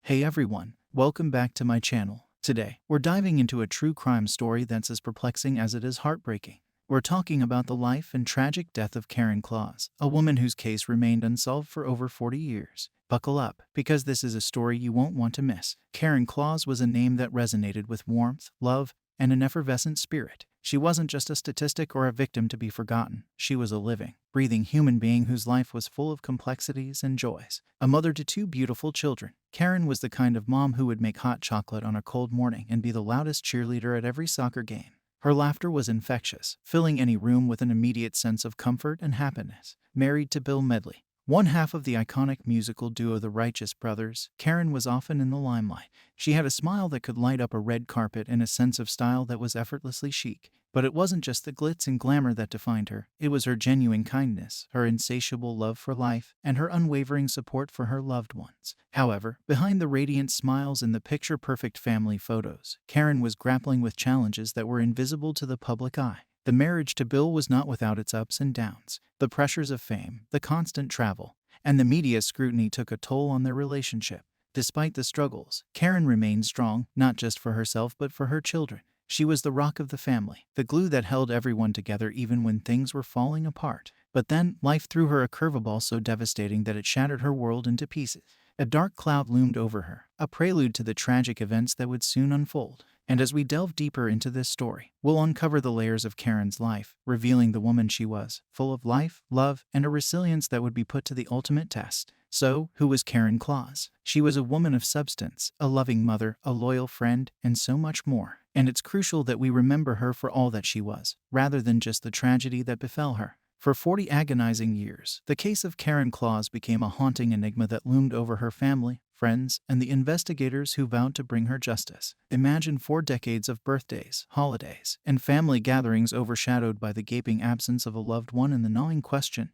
Hey everyone, welcome back to my channel. Today, we're diving into a true crime story that's as perplexing as it is heartbreaking. We're talking about the life and tragic death of Karen Klaas, a woman whose case remained unsolved for over 40 years. Buckle up, because this is a story you won't want to miss. Karen Klaas was a name that resonated with warmth, love, and an effervescent spirit. She wasn't just a statistic or a victim to be forgotten. She was a living, breathing human being whose life was full of complexities and joys. A mother to two beautiful children, Karen was the kind of mom who would make hot chocolate on a cold morning and be the loudest cheerleader at every soccer game. Her laughter was infectious, filling any room with an immediate sense of comfort and happiness. Married to Bill Medley, one half of the iconic musical duo The Righteous Brothers, Karen was often in the limelight. She had a smile that could light up a red carpet and a sense of style that was effortlessly chic. But it wasn't just the glitz and glamour that defined her. It was her genuine kindness, her insatiable love for life, and her unwavering support for her loved ones. However, behind the radiant smiles and the picture-perfect family photos, Karen was grappling with challenges that were invisible to the public eye. The marriage to Bill was not without its ups and downs. The pressures of fame, the constant travel, and the media scrutiny took a toll on their relationship. Despite the struggles, Karen remained strong, not just for herself but for her children. She was the rock of the family, the glue that held everyone together even when things were falling apart. But then, life threw her a curveball so devastating that it shattered her world into pieces. A dark cloud loomed over her, a prelude to the tragic events that would soon unfold. And as we delve deeper into this story, we'll uncover the layers of Karen's life, revealing the woman she was, full of life, love, and a resilience that would be put to the ultimate test. So, who was Karen Klaas? She was a woman of substance, a loving mother, a loyal friend, and so much more. And it's crucial that we remember her for all that she was, rather than just the tragedy that befell her. For 40 agonizing years, the case of Karen Klaas became a haunting enigma that loomed over her family, friends, and the investigators who vowed to bring her justice. Imagine 4 decades of birthdays, holidays, and family gatherings overshadowed by the gaping absence of a loved one and the gnawing question: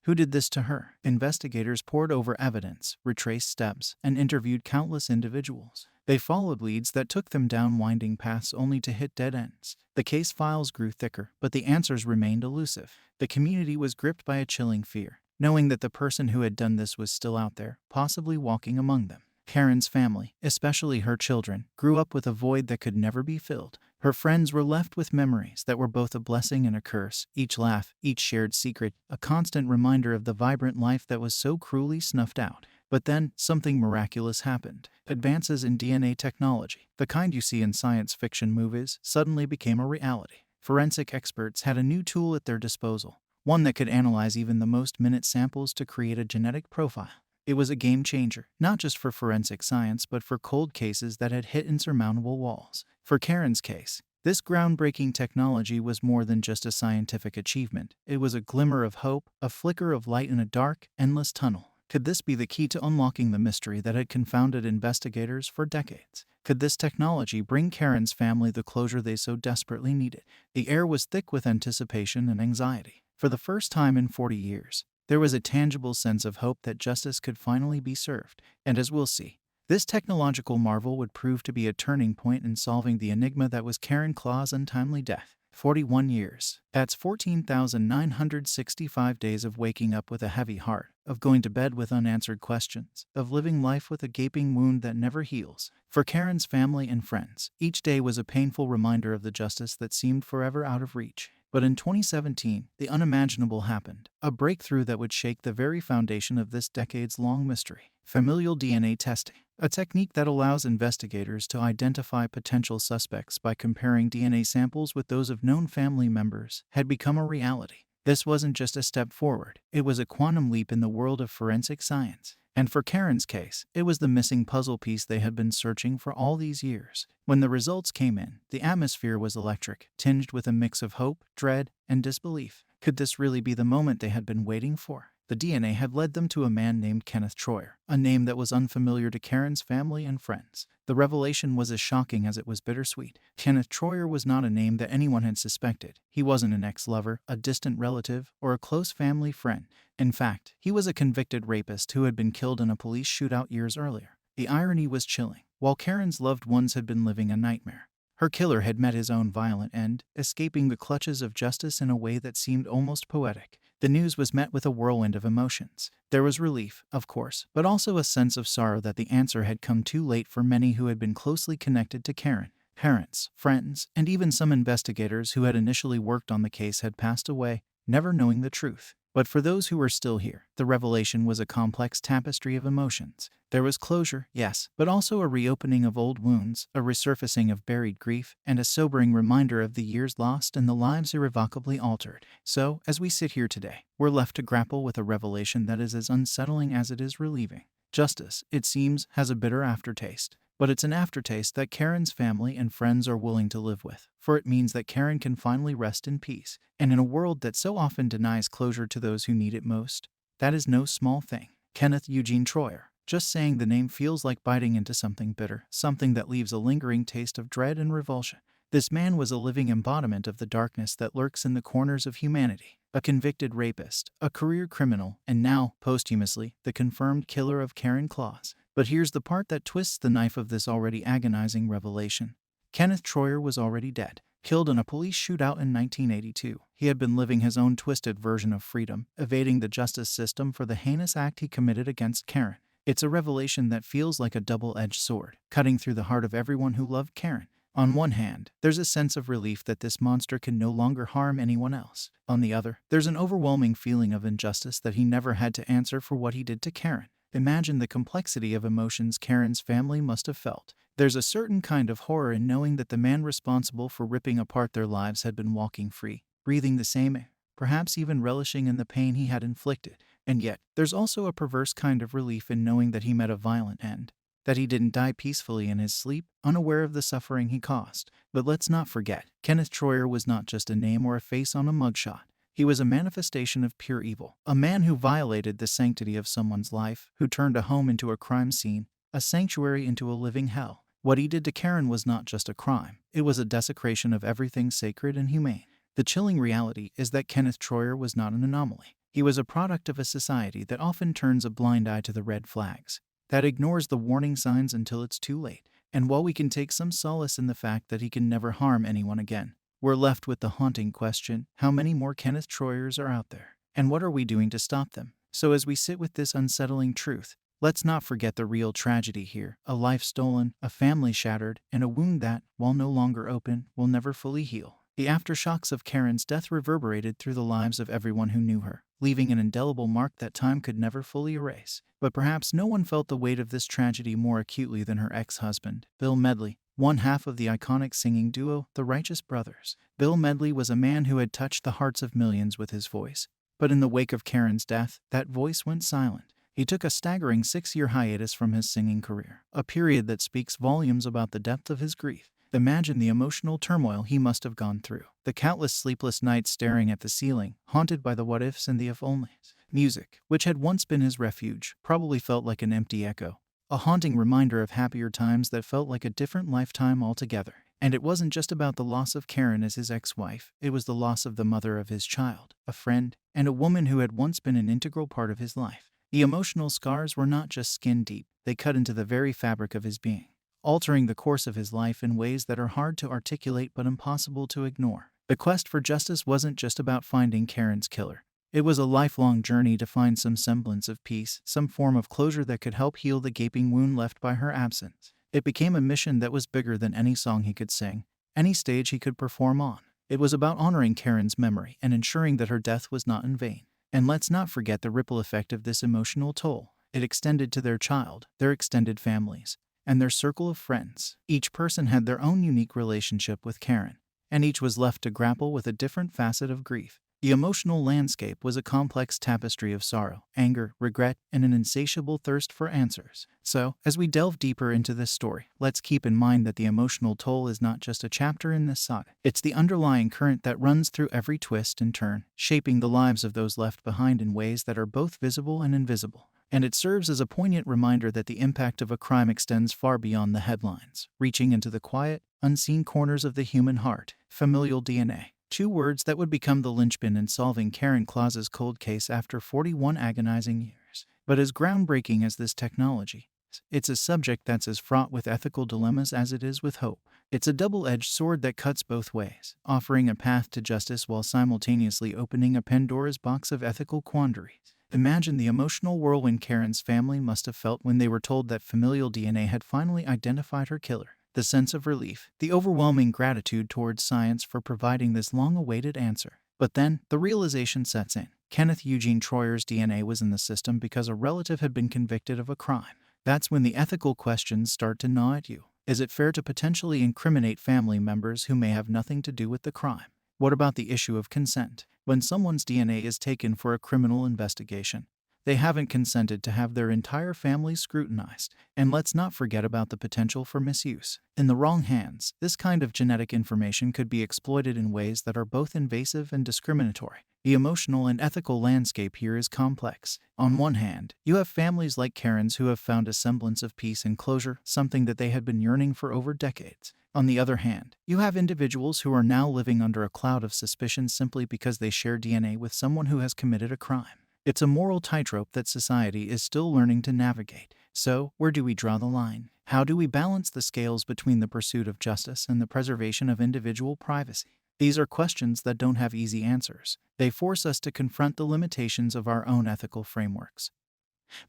who did this to her? Investigators pored over evidence, retraced steps, and interviewed countless individuals. They followed leads that took them down winding paths only to hit dead ends. The case files grew thicker, but the answers remained elusive. The community was gripped by a chilling fear, knowing that the person who had done this was still out there, possibly walking among them. Karen's family, especially her children, grew up with a void that could never be filled. Her friends were left with memories that were both a blessing and a curse, each laugh, each shared secret, a constant reminder of the vibrant life that was so cruelly snuffed out. But then, something miraculous happened. Advances in DNA technology, the kind you see in science fiction movies, suddenly became a reality. Forensic experts had a new tool at their disposal, one that could analyze even the most minute samples to create a genetic profile. It was a game changer, not just for forensic science but for cold cases that had hit insurmountable walls. For Karen's case, this groundbreaking technology was more than just a scientific achievement. It was a glimmer of hope, a flicker of light in a dark, endless tunnel. Could this be the key to unlocking the mystery that had confounded investigators for decades? Could this technology bring Karen's family the closure they so desperately needed? The air was thick with anticipation and anxiety. For the first time in 40 years, there was a tangible sense of hope that justice could finally be served. And as we'll see, this technological marvel would prove to be a turning point in solving the enigma that was Karen Klaas' untimely death. 41 years. That's 14,965 days of waking up with a heavy heart, of going to bed with unanswered questions, of living life with a gaping wound that never heals. For Karen's family and friends, each day was a painful reminder of the justice that seemed forever out of reach. But in 2017, the unimaginable happened, a breakthrough that would shake the very foundation of this decades-long mystery. Familial DNA testing, a technique that allows investigators to identify potential suspects by comparing DNA samples with those of known family members, had become a reality. This wasn't just a step forward, it was a quantum leap in the world of forensic science. And for Karen's case, it was the missing puzzle piece they had been searching for all these years. When the results came in, the atmosphere was electric, tinged with a mix of hope, dread, and disbelief. Could this really be the moment they had been waiting for? The DNA had led them to a man named Kenneth Troyer, a name that was unfamiliar to Karen's family and friends. The revelation was as shocking as it was bittersweet. Kenneth Troyer was not a name that anyone had suspected. He wasn't an ex-lover, a distant relative, or a close family friend. In fact, he was a convicted rapist who had been killed in a police shootout years earlier. The irony was chilling. While Karen's loved ones had been living a nightmare, her killer had met his own violent end, escaping the clutches of justice in a way that seemed almost poetic. The news was met with a whirlwind of emotions. There was relief, of course, but also a sense of sorrow that the answer had come too late for many who had been closely connected to Karen. Parents, friends, and even some investigators who had initially worked on the case had passed away, never knowing the truth. But for those who were still here, the revelation was a complex tapestry of emotions. There was closure, yes, but also a reopening of old wounds, a resurfacing of buried grief, and a sobering reminder of the years lost and the lives irrevocably altered. So, as we sit here today, we're left to grapple with a revelation that is as unsettling as it is relieving. Justice, it seems, has a bitter aftertaste. But it's an aftertaste that Karen's family and friends are willing to live with, for it means that Karen can finally rest in peace. And in a world that so often denies closure to those who need it most, that is no small thing. Kenneth Eugene Troyer. Just saying the name feels like biting into something bitter, something that leaves a lingering taste of dread and revulsion. This man was a living embodiment of the darkness that lurks in the corners of humanity. A convicted rapist, a career criminal, and now, posthumously, the confirmed killer of Karen Klaas. But here's the part that twists the knife of this already agonizing revelation. Kenneth Troyer was already dead, killed in a police shootout in 1982. He had been living his own twisted version of freedom, evading the justice system for the heinous act he committed against Karen. It's a revelation that feels like a double-edged sword, cutting through the heart of everyone who loved Karen. On one hand, there's a sense of relief that this monster can no longer harm anyone else. On the other, there's an overwhelming feeling of injustice that he never had to answer for what he did to Karen. Imagine the complexity of emotions Karen's family must have felt. There's a certain kind of horror in knowing that the man responsible for ripping apart their lives had been walking free, breathing the same air, perhaps even relishing in the pain he had inflicted. And yet, there's also a perverse kind of relief in knowing that he met a violent end, that he didn't die peacefully in his sleep, unaware of the suffering he caused. But let's not forget, Kenneth Troyer was not just a name or a face on a mugshot. He was a manifestation of pure evil, a man who violated the sanctity of someone's life, who turned a home into a crime scene, a sanctuary into a living hell. What he did to Karen was not just a crime, it was a desecration of everything sacred and humane. The chilling reality is that Kenneth Troyer was not an anomaly. He was a product of a society that often turns a blind eye to the red flags, that ignores the warning signs until it's too late. And while we can take some solace in the fact that he can never harm anyone again, we're left with the haunting question, how many more Kenneth Troyers are out there? And what are we doing to stop them? So as we sit with this unsettling truth, let's not forget the real tragedy here. A life stolen, a family shattered, and a wound that, while no longer open, will never fully heal. The aftershocks of Karen's death reverberated through the lives of everyone who knew her, leaving an indelible mark that time could never fully erase. But perhaps no one felt the weight of this tragedy more acutely than her ex-husband, Bill Medley, one half of the iconic singing duo, the Righteous Brothers. Bill Medley was a man who had touched the hearts of millions with his voice. But in the wake of Karen's death, that voice went silent. He took a staggering 6-year hiatus from his singing career, a period that speaks volumes about the depth of his grief. Imagine the emotional turmoil he must have gone through, the countless sleepless nights staring at the ceiling, haunted by the what-ifs and the if-onlys. Music, which had once been his refuge, probably felt like an empty echo, a haunting reminder of happier times that felt like a different lifetime altogether. And it wasn't just about the loss of Karen as his ex-wife, it was the loss of the mother of his child, a friend, and a woman who had once been an integral part of his life. The emotional scars were not just skin deep, they cut into the very fabric of his being, altering the course of his life in ways that are hard to articulate but impossible to ignore. The quest for justice wasn't just about finding Karen's killer. It was a lifelong journey to find some semblance of peace, some form of closure that could help heal the gaping wound left by her absence. It became a mission that was bigger than any song he could sing, any stage he could perform on. It was about honoring Karen's memory and ensuring that her death was not in vain. And let's not forget the ripple effect of this emotional toll. It extended to their child, their extended families, and their circle of friends. Each person had their own unique relationship with Karen, and each was left to grapple with a different facet of grief. The emotional landscape was a complex tapestry of sorrow, anger, regret, and an insatiable thirst for answers. So, as we delve deeper into this story, let's keep in mind that the emotional toll is not just a chapter in this saga. It's the underlying current that runs through every twist and turn, shaping the lives of those left behind in ways that are both visible and invisible. And it serves as a poignant reminder that the impact of a crime extends far beyond the headlines, reaching into the quiet, unseen corners of the human heart. Familial DNA. 2 words that would become the linchpin in solving Karen Klaas's cold case after 41 agonizing years. But as groundbreaking as this technology, It's a subject that's as fraught with ethical dilemmas as it is with hope. It's a double-edged sword that cuts both ways, offering a path to justice while simultaneously opening a Pandora's box of ethical quandaries. Imagine the emotional whirlwind Karen's family must have felt when they were told that familial DNA had finally identified her killer. The sense of relief, the overwhelming gratitude towards science for providing this long-awaited answer. But then, the realization sets in. Kenneth Eugene Troyer's DNA was in the system because a relative had been convicted of a crime. That's when the ethical questions start to gnaw at you. Is it fair to potentially incriminate family members who may have nothing to do with the crime? What about the issue of consent? When someone's DNA is taken for a criminal investigation, they haven't consented to have their entire family scrutinized. And let's not forget about the potential for misuse. In the wrong hands, this kind of genetic information could be exploited in ways that are both invasive and discriminatory. The emotional and ethical landscape here is complex. On one hand, you have families like Karen's who have found a semblance of peace and closure, something that they had been yearning for over decades. On the other hand, you have individuals who are now living under a cloud of suspicion simply because they share DNA with someone who has committed a crime. It's a moral tightrope that society is still learning to navigate. So, where do we draw the line? How do we balance the scales between the pursuit of justice and the preservation of individual privacy? These are questions that don't have easy answers. They force us to confront the limitations of our own ethical frameworks,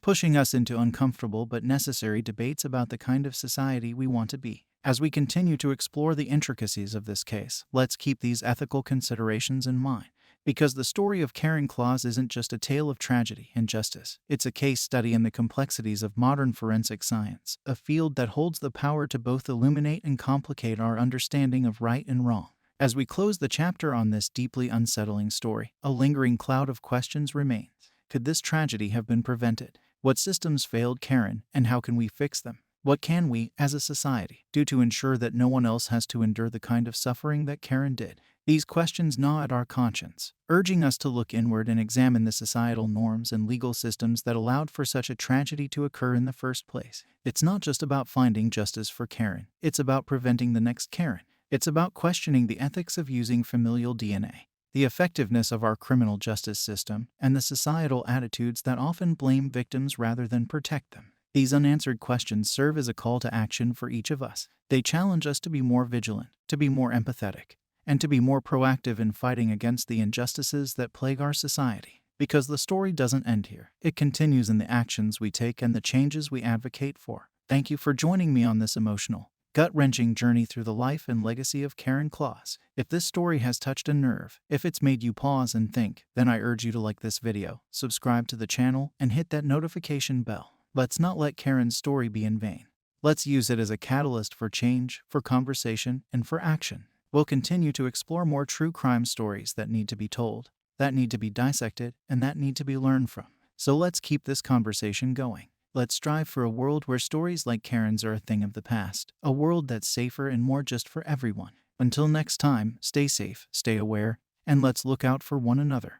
pushing us into uncomfortable but necessary debates about the kind of society we want to be. As we continue to explore the intricacies of this case, let's keep these ethical considerations in mind. Because the story of Karen Klaas isn't just a tale of tragedy and justice. It's a case study in the complexities of modern forensic science, a field that holds the power to both illuminate and complicate our understanding of right and wrong. As we close the chapter on this deeply unsettling story, a lingering cloud of questions remains. Could this tragedy have been prevented? What systems failed Karen, and how can we fix them? What can we, as a society, do to ensure that no one else has to endure the kind of suffering that Karen did? These questions gnaw at our conscience, urging us to look inward and examine the societal norms and legal systems that allowed for such a tragedy to occur in the first place. It's not just about finding justice for Karen. It's about preventing the next Karen. It's about questioning the ethics of using familial DNA, the effectiveness of our criminal justice system, and the societal attitudes that often blame victims rather than protect them. These unanswered questions serve as a call to action for each of us. They challenge us to be more vigilant, to be more empathetic, and to be more proactive in fighting against the injustices that plague our society. Because the story doesn't end here. It continues in the actions we take and the changes we advocate for. Thank you for joining me on this emotional, gut-wrenching journey through the life and legacy of Karen Klaas. If this story has touched a nerve, if it's made you pause and think, then I urge you to like this video, subscribe to the channel, and hit that notification bell. Let's not let Karen's story be in vain. Let's use it as a catalyst for change, for conversation, and for action. We'll continue to explore more true crime stories that need to be told, that need to be dissected, and that need to be learned from. So let's keep this conversation going. Let's strive for a world where stories like Karen's are a thing of the past, a world that's safer and more just for everyone. Until next time, stay safe, stay aware, and let's look out for one another.